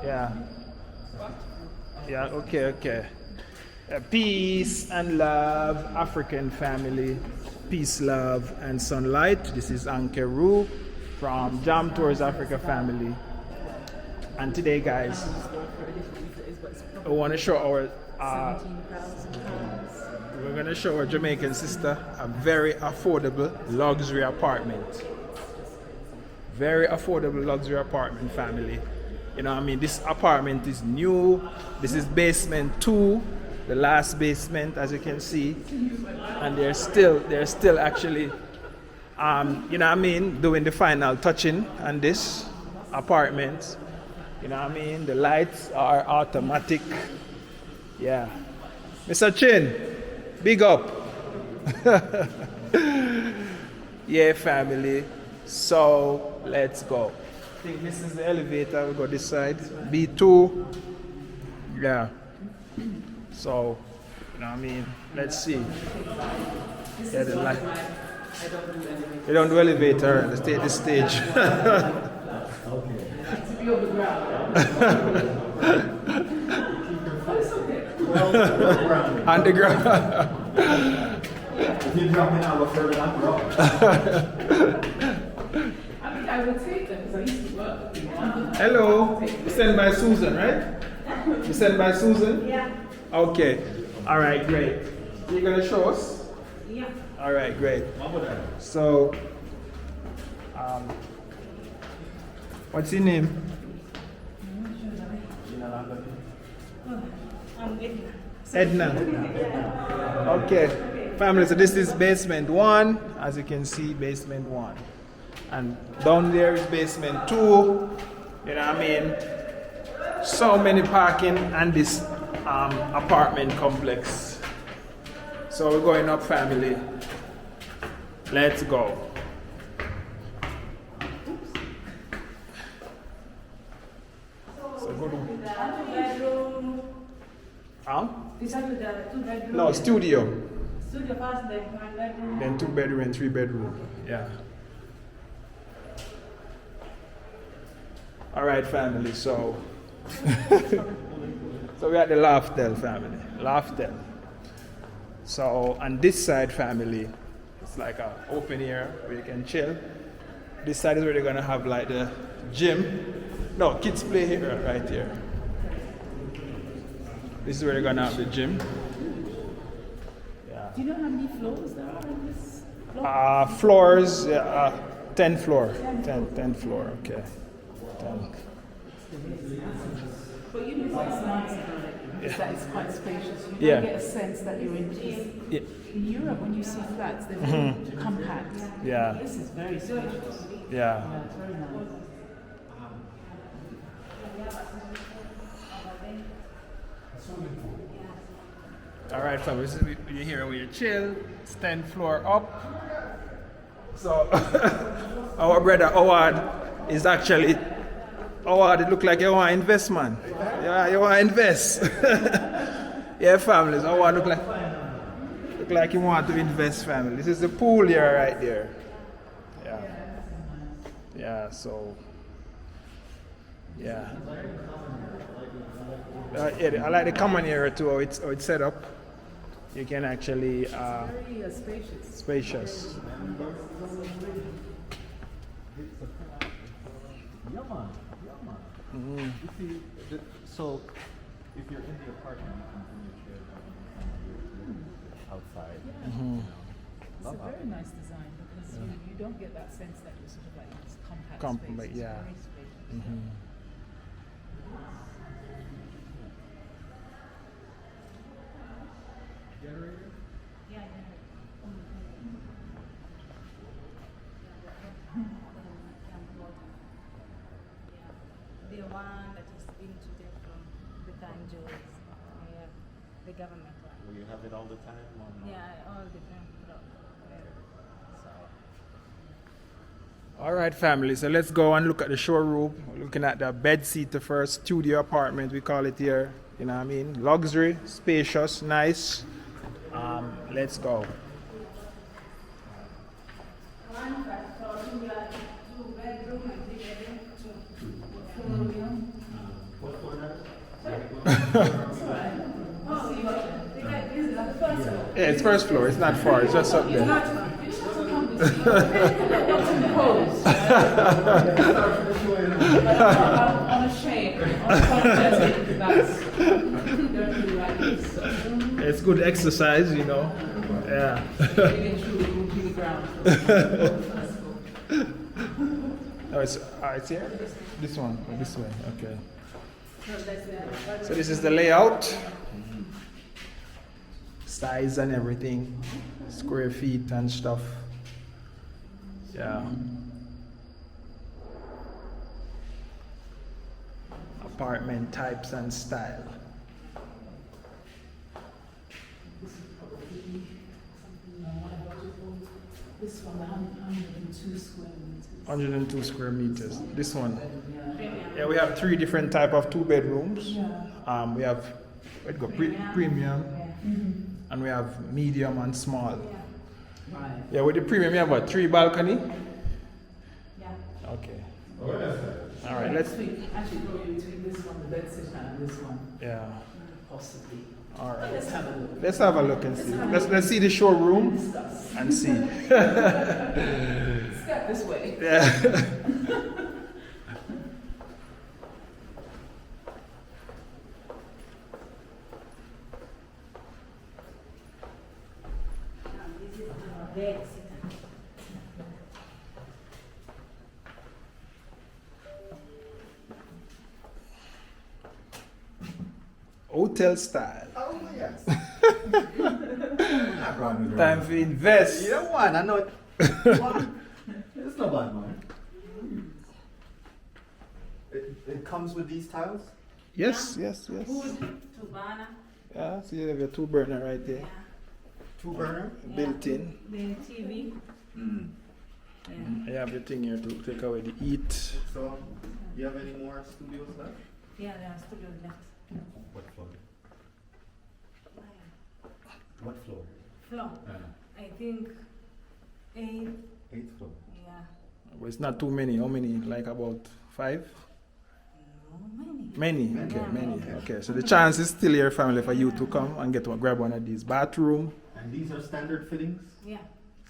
Yeah. Yeah, okay. Peace and love, African family. Peace, love, and sunlight. This is Ankeru from Jam Tours Africa family. And today, guys, I want to show our we're going to show our Jamaican sister a very affordable luxury apartment. Very affordable luxury apartment, family. You know what I mean? This apartment is new. This is basement 2, the last basement, as you can see. And they're still actually, you know what I mean, doing the final touching on this apartment. You know what I mean? The lights are automatic. Yeah. Mr. Chin, big up. Yeah, family. So let's go. I think this is the elevator. We'll go this side. B2. Yeah. So, you know what I mean? Let's see. Yeah, the light. They don't do elevator. Let's take the stage. Underground. You drop me now further underground. I would take them because I used to work. Hello. You sent by Susan, right? You sent by Susan? Yeah. Okay. All right, great. You're going to show us? Yeah. All right, great. So, what's your name? I'm Edna. Okay. Family, so this is basement 1. As you can see, basement 1. And down there is basement 2. You know what I mean? So many parking and this apartment complex. So we're going up, family. Let's go. So go to These are the 2 bedroom. no, studio. Studio first, then 1 bedroom. Then 2 bedroom and 3 bedroom. Yeah. All right, family. So, so we're at the Loftel, family. Loftel. So on this side, family, it's like an open air where you can chill. This side is where they're gonna have like the gym. No, kids play here, right here. This is where they're gonna have the gym. Do you know how many floors there are in this floor? Floors, 10 floor. 10 floor, okay. 10. But you know what's nice about it? Is that it's quite spacious. You Yeah. don't get a sense that you're in Yeah. In Europe, when you see flats, they're very compact. Yeah. This is very spacious. Yeah. It's very nice. All right, family. This is when you're here when you chill. It's 10th floor up. So our brother Howard is actually Howard. It look like you want to invest, man. Yeah, you want to invest. Yeah, families. Howard look like you want to invest, family. This is the pool here, right there. Yeah. Yeah. So. Yeah. Yeah, I like the common area too. How it's set up. You can actually Very spacious. spacious. So, if you're in the apartment, you can bring your chair down and outside. It's a very nice design because you don't get that sense that you're sort of like this compact space. It's yeah. very spacious. Generator? Yeah, The one that is being treated from the Tanjos, the government one. Will you have it all the time? Or no? Yeah, all the time. So, All right, family. So let's go and look at the showroom. We're looking at the bed seater first, studio apartment. We call it here. You know what I mean? Luxury, spacious, nice. Let's go. one bedroom, 2 bedroom, and 3 bedroom, 2. Oh, you got this is the first floor. Yeah, it's first floor. It's not far. It's just up there. Pose. On a shape. Unapologetic. That's don't do like this. It's good exercise, you know. Yeah. Really and truly go to the ground. Oh, it's here? This one, or this way, okay. So this is the layout. Size and everything. Square feet and stuff. Yeah. Apartment types and style. This one, 102 square meters. 102 square meters. This one. Yeah, we have 3 different type of 2 bedrooms. We have premium, and we have medium and small. Right. Yeah, with the premium, you have what, 3 balcony? Yeah. Okay. All right, let's. Actually, probably between this one, the bed sit and this one, Yeah. possibly. All right. Let's have a look. Let's have a look and see. Let's see the showroom Discuss. and see. Step this way. Yeah. This is the bed sitter. Hotel style. Oh, yes. Time to invest. You don't want, I know it. It's not bad, man. It comes with these tiles? Yes, yes, yes. Food, 2 burner. Yeah, so you have your 2 burner right there, Yeah. 2 burner? built in. Then TV. Yeah. You have your thing here to take away the heat. So, you have any more studios left? Yeah, there are studios left. What floor? What floor? Floor. I think 8. 8th floor. Yeah. Well, it's not too many. How many? Like about 5? No, many. Many. Okay, Yeah, many. many. Okay, so the chance is still here, family, for you to come and grab one of these. Bathroom. And these are standard fittings? Yeah.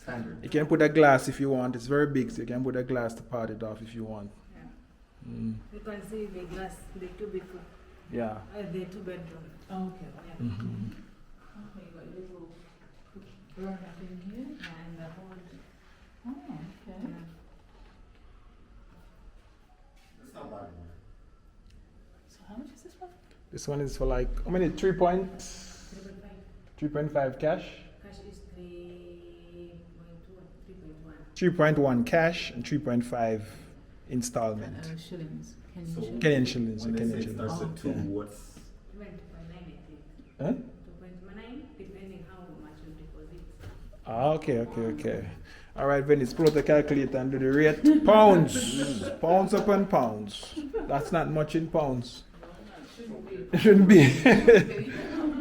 Standard. You can put a glass if you want. It's very big, so you can put a glass to part it off if you want. Yeah. Mm. You can see the glass, the 2 bedroom, Yeah. the 2 bedroom. Okay. Yeah. Mhm. Okay, you got a little burner in here. And the whole. Oh, okay. Yeah. It's not bad. So how much is this one? This one is for like, how many? 3.5 cash? Cash is 3.2, 3.1. 3.1 cash and 3.5 installment. Shillings. So- Kenyan shillings. When they Kenyan say it shillings. starts at 2, Yeah. what's... 2.9, I think. Huh? 2.9, depending how much you deposit. Ah, okay. All right, Venice, pull out the calculator and do the rate. Pounds. Pounds upon pounds. That's not much in pounds. It shouldn't be.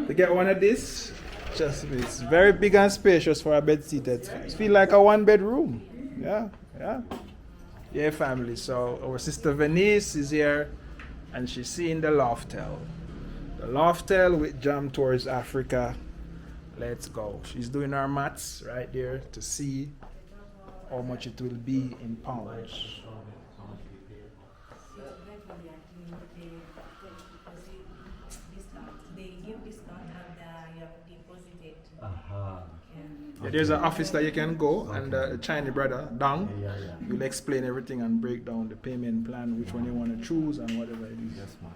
To get one of this, just it's very big and spacious for a bed seat. It feels like a 1-bedroom. Yeah, family. So our sister Venice is here, and she's seeing the Loftel. The Loftel with Jam Tours Africa. Let's go. She's doing her maths right there to see how much it will be in pounds. It's eventually, I think they discount. They give discount and you have deposited. Aha. Yeah, there's an office that you can go, and the Chinese brother, Dang, Yeah. will explain everything and break down the payment plan, which one you want to choose and whatever it is. Yes, man.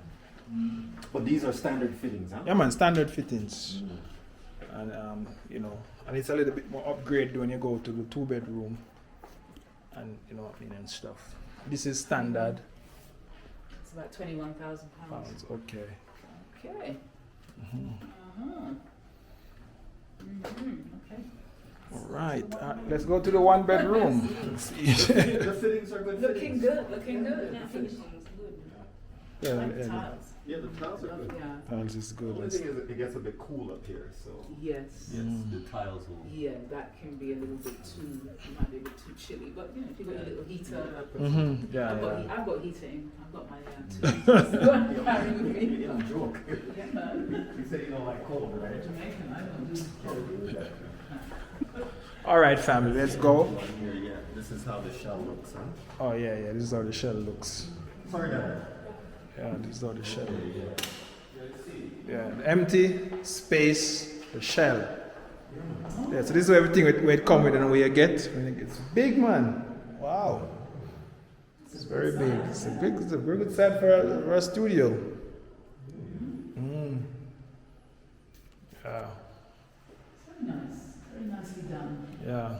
But these are standard fittings, huh? Yeah, man, standard fittings. And, and it's a little bit more upgrade when you go to the 2-bedroom and, and stuff. This is standard. It's about £21,000. Pounds, okay. Okay. Okay. All right, let's go to the 1-bedroom. Let's see. The fittings are good Looking fittings. good. Looking good. Yeah, finishing is good. Yeah, Like yeah, tiles. Yeah, the tiles are good. Yeah. tiles is The good. only thing is it gets a bit cool up here, so... Yes. The tiles will... Yeah, that can be a little bit too, it might be a bit too chilly, but if you've got a little heater. Mm-hmm. I've got heating. I've got my 2 Don't carry with me. You don't joke. Yeah, man. You say you don't like cold, right? Jamaican, I don't do cold. All right, family, let's go. Here, yeah. This is how the shell looks, huh? Oh yeah, yeah. This is how the shell looks. Sorry, Dad. Yeah, this is how the shell. Yeah, the empty space, the shell. Yeah, so this is everything where it comes with and where you get. It's big, man. Wow. It's very big. It's a very good set for a studio. Yeah. Very nice. Very nicely done. Yeah.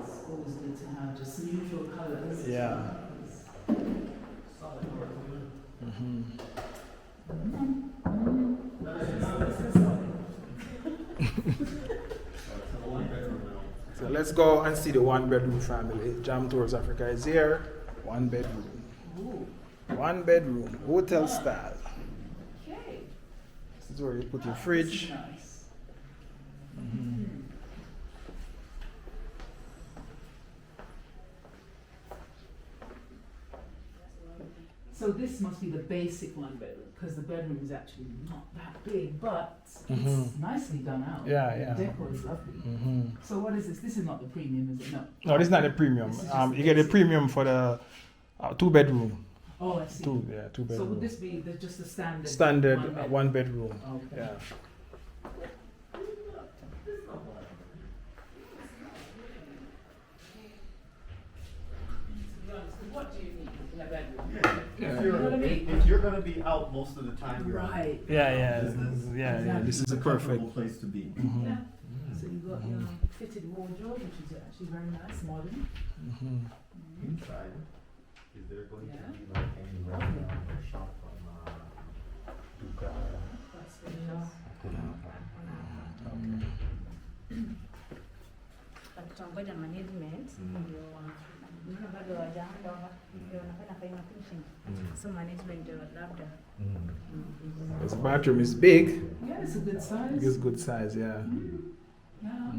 It's always good to have just neutral colours. Yeah. So let's go and see the one bedroom family. Jam Tours Africa is here. One bedroom. One bedroom, hotel style. Okay. This is where you put your fridge. Nice. So this must be the basic one bedroom, because the bedroom is actually not that big, but it's nicely done out. Yeah, yeah. The decor is lovely. So what is this? This is not the premium, is it? No. No, this is not the premium. This is just You get the premium for the two bedroom. Oh, I see. Two So bedroom. would this be just the standard? Standard one bedroom. Okay. Yeah. What do you need in a bedroom? If you're gonna be out most of the time, you're Right. Yeah. Business. Yeah. This is It's a a perfect. comfortable place to be. Yeah. So you got your fitted wardrobe, which is actually very nice, modern. Inside, is there going Yeah. to be like any restaurant or shop from Duka? That's very nice. Tutangoja management ndio maana bado hawajaanza ndio wanafanya final finishing. So management ndio labda. This bathroom is big. Yeah, it's a good size. It's good size, yeah. Yeah.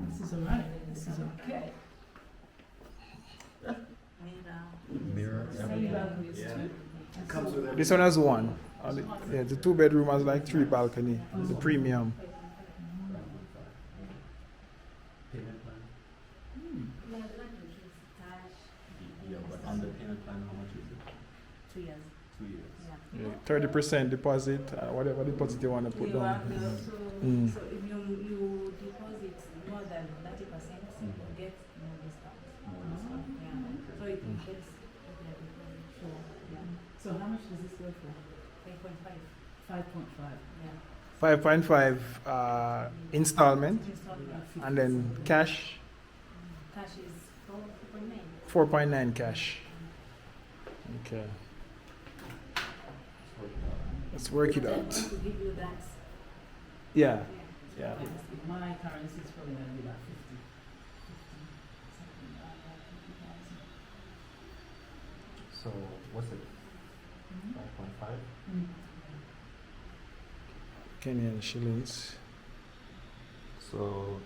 This is alright. This is okay. Mirror. Same balconies Yeah. too. Comes with This one has one. Yeah, the two bedroom has like 3 balcony. The premium. payment plan. Yeah, but on the payment plan, how much is it? 2 years. 2 years. Yeah. 30% deposit, whatever deposit you want to put You down. have the, so, Mm. so if you deposit more than 30%, you get no discount. Yeah. So it gets sure. Yeah. So how much does this go for? 5.5. 5.5. Yeah. 5.5 installment, Installment. and then cash, Cash is 4.9. 4.9 cash. Okay, let's work it out. To give you that. Yeah, yeah. My currency is probably going to be like 50. So what's it? 5.5. Kenyan shillings. So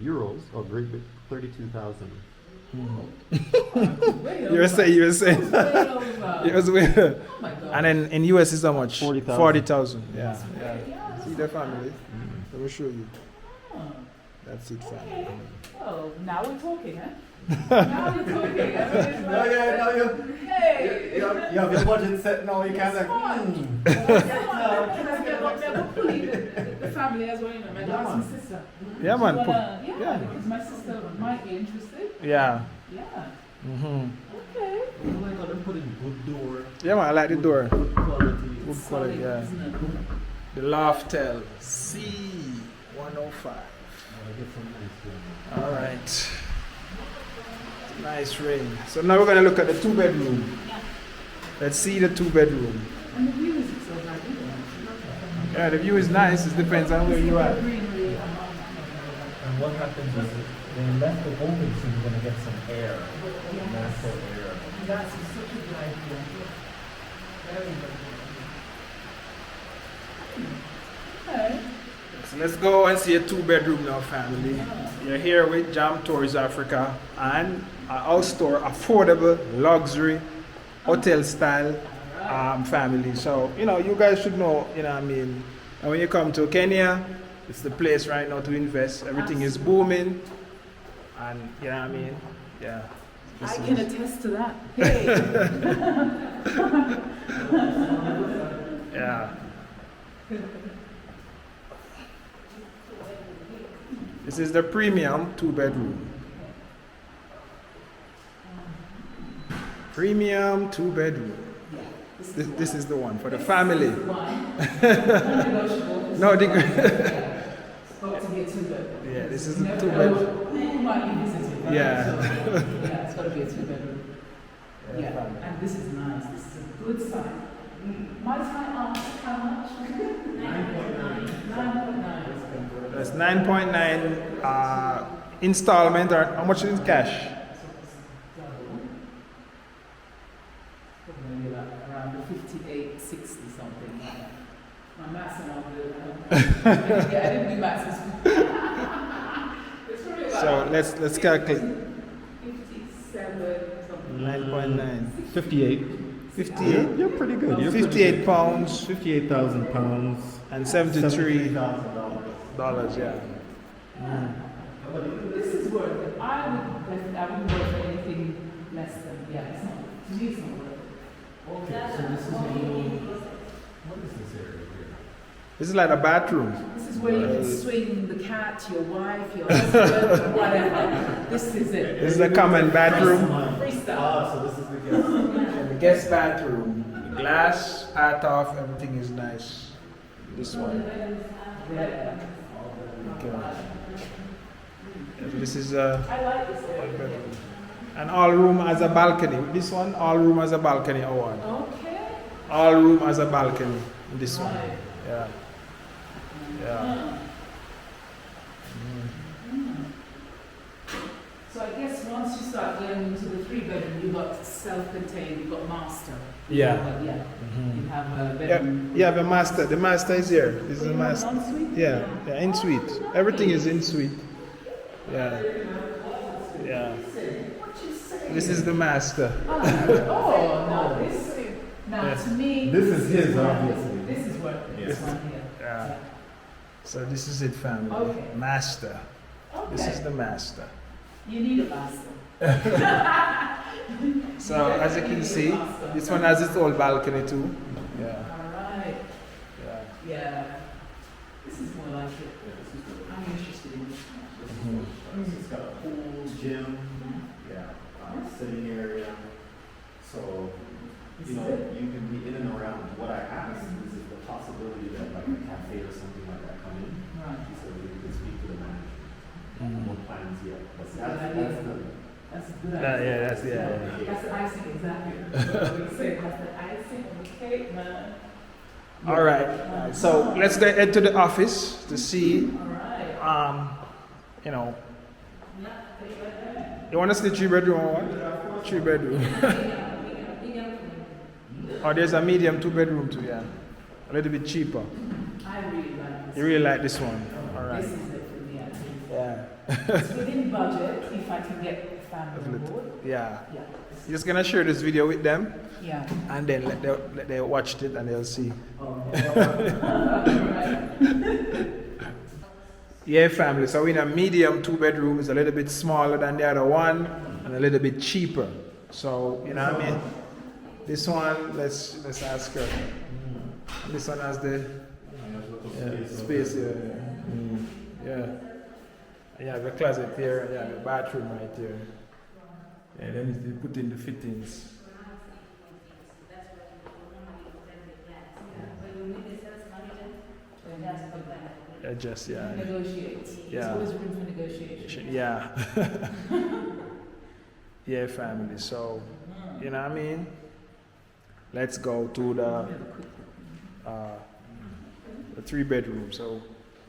euros or Great Britain, 32,000. You were saying, Way over. it was way. Oh my God. And then in US is how much? 40,000. 40,000. Yeah, yeah. Yeah. See the family. Let me show you. Oh. That's it, family. Oh, now we're talking, huh? Now we're talking. No, yeah, no, Hey! you have your budget set now, you can't like, Can I get up there? Hopefully, the family as well, you know, my dad's and sister. Yeah, man. Yeah, Yeah. because my sister might be interested. Yeah. Yeah. Mm-hmm. Okay. oh my God, I'm putting good door, Yeah, man. I like the door. good quality. Good Solid, quality. Yeah. isn't it? The Loftel C105. All right. Nice ring. So now we're gonna look at the 2 bedroom. Let's see the 2 bedroom. And the view is so bad, isn't it? Yeah, the view is nice. It depends on where you are. Greenery. And what happens is they left it open so you're gonna get some air, natural air. That's such a good idea. Very good. Okay. So let's go and see a 2-bedroom now, family. You're here with Jam Tours Africa and a house tour, affordable, luxury, hotel style family. So, you know, you guys should know, you know what I mean. And when you come to Kenya, it's the place right now to invest. Everything is booming. And, you know what I mean? Yeah. I can attest to that. Hey. Yeah. This is the premium 2-bedroom. Premium 2-bedroom. This is the one for the family. No, the yeah, this is the 2-bedroom. Yeah. Yeah, it's got to be a 2-bedroom. Yeah, and this is nice. This is a good sign. Might I ask how much? 9.9. That's 9.9 installment, or how much is cash? Maybe like around the 58, 60 something. My maths are not good. Yeah, I didn't do maths. It's probably about So let's calculate. 57 something. 9.9. 58. 58. You're pretty good. You're pretty 58 good. pounds 58,000 pounds. and 73 $73,000. dollars. Yeah. This is worth it. I wouldn't work for anything less than, yeah, it's not, to me it's not worth it. Okay, so this is a little. What is this area here? This is like a bathroom. This is where you can swing the cat, your wife, your husband, whatever. This is it. This is a common bathroom. Freestyle. Ah, so this is the guest. And the guest bathroom. The glass, part off, everything is nice. This one. Yeah. Okay. This is a I like this area. bedroom. And all room has a balcony. This one, all room has a balcony award. Okay. All room has a balcony. This one. Right. Yeah. Yeah. So I guess once you start going into the 3-bedroom, you've got self-contained, you've got master. Yeah. But yeah, you have a Yeah, bedroom. yeah, the master. The master is here. This is the You have an master. ensuite? Yeah, yeah, in suite. Everything is in suite. Yeah. Yeah. This is the master. Oh, no, this, now Yeah. to me. This is his, worth it. obviously. This is worth it, this Yeah. one here. Yeah. So this is it, family. Okay. Master. This is Okay, the master. you need a master. So as you can see, this one has its own balcony too. Yeah. Alright, Yeah. yeah. This is more like it. I'm interested in this one. It's got a pool, gym, yeah, sitting area. So, you know, you can be in and around. What I asked is if the possibility that like a cafe or something like that come in. Right. She said we could speak to the manager. No plans yet, but That's a good idea. That's a good idea. Yeah, that's yeah. That's the icing, exactly. We say that's the icing on the cake, man. All right. So let's go head to the office to see. Alright. You know. You want to see 3-bedroom or what? 3-bedroom. Oh, there's a medium 2-bedroom too. Yeah. A little bit cheaper. I really like this. You really like this one. All right. This is it for me, actually. Yeah. It's within budget if I can get family on board. Yeah. Yeah. You're just gonna share this video with them, Yeah. and then let they watch it and they'll see. Yeah, family. So in a medium 2-bedroom is a little bit smaller than the other one and a little bit cheaper. So you know what I mean. This one, let's ask her. This one has the space here. Yeah. Yeah, the closet here. Yeah, the bathroom right there. And then they put in the fittings. Just yeah. Negotiate. Yeah. There's always room for negotiation. Yeah. Yeah, family. So, you know what I mean? Let's go to the 3-bedroom. So,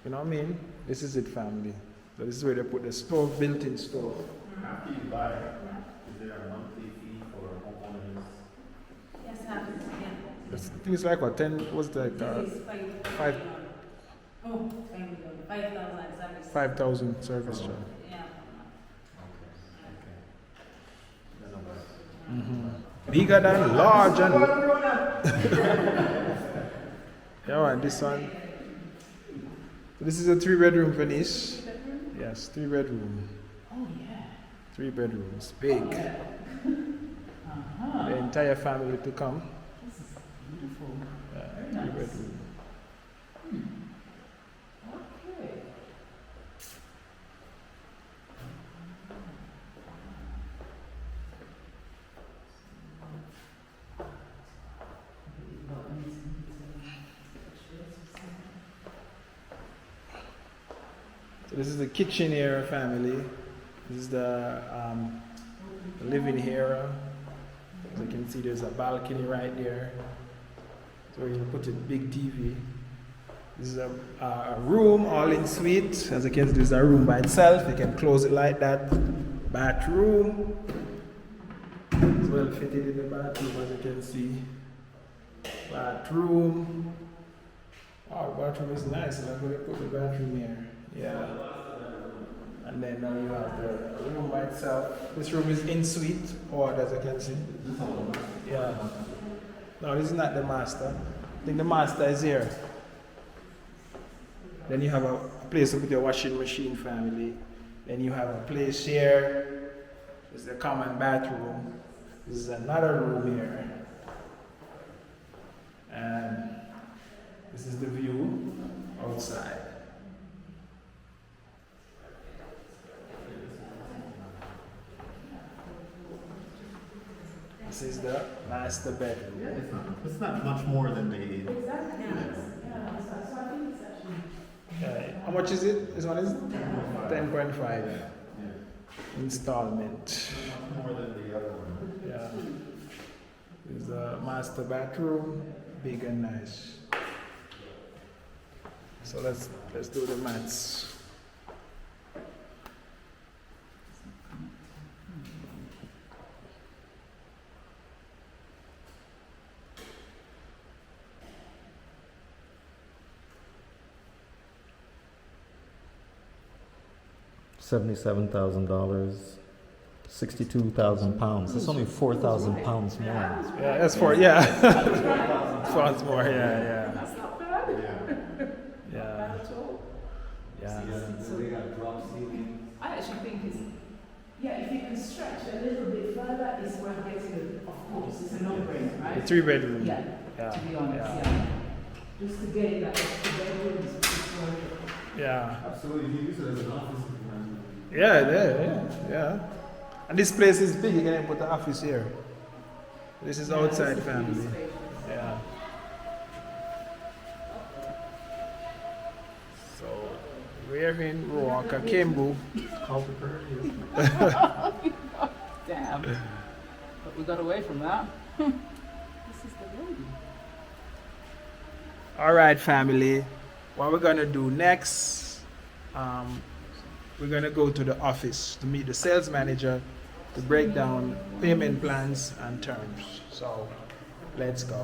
you know what I mean? This is it, family. So this is where they put the stove, built-in stove. After you buy, is there a monthly fee for homeowners? Yes, happens, yeah. I think it's like what, 10, what's that? This is 5. Oh, $5 million. 5,000 service charge. Yeah. Bigger than large and yeah, man, this one. This is a 3-bedroom finish. Yes, 3-bedroom. Oh yeah. 3 bedrooms, big. Uh-huh. The entire family to come. This is beautiful. Very 3 nice. bedroom. Okay. So this is the kitchen area, family. This is the living area. As you can see, there's a balcony right there. So you put a big TV. This is a room, all in suite. As you can see, this is a room by itself. You can close it like that. Bathroom. It's well fitted in the bathroom, as you can see. Bathroom. Oh, the bathroom is nice. I'm going to put the bathroom here. Yeah. And then now you have the room by itself. This room is in suite, or as you can see. Yeah. No, this is not the master. I think the master is here. Then you have a place to put your washing machine, family. Then you have a place here. This is the common bathroom. This is another room here. And this is the view outside. This is the master bedroom. Yeah, it's not much more than the. Exactly. Yeah. So I think it's actually. How much is it? This one is 10.5 installment. More than the other one. Yeah. This is the master bathroom, big and nice. So let's do the maths. $77,000, 62,000 pounds. That's only 4,000 pounds more. Yeah, that's for Pounds more. Yeah. That's not bad. Yeah. At all. Yeah. So they got drop ceiling. I actually think it's, yeah, if you can stretch a little bit further, it's worth getting it. Of course, it's a no-brainer, The right? 3-bedroom. Yeah, Yeah. to be honest, Yeah. yeah. Just to gain that extra bedroom is worth it. Yeah. Absolutely, you use it as an office. Yeah. And this place is big. You can put the office here. This is outside, This is really family. spacious. Yeah. So we're in Ruaka, Kembu. Damn. But we got away from that. This is the lady. All right, family. What we're gonna do next? We're gonna go to the office to meet the sales manager to break down payment plans and terms. So let's go.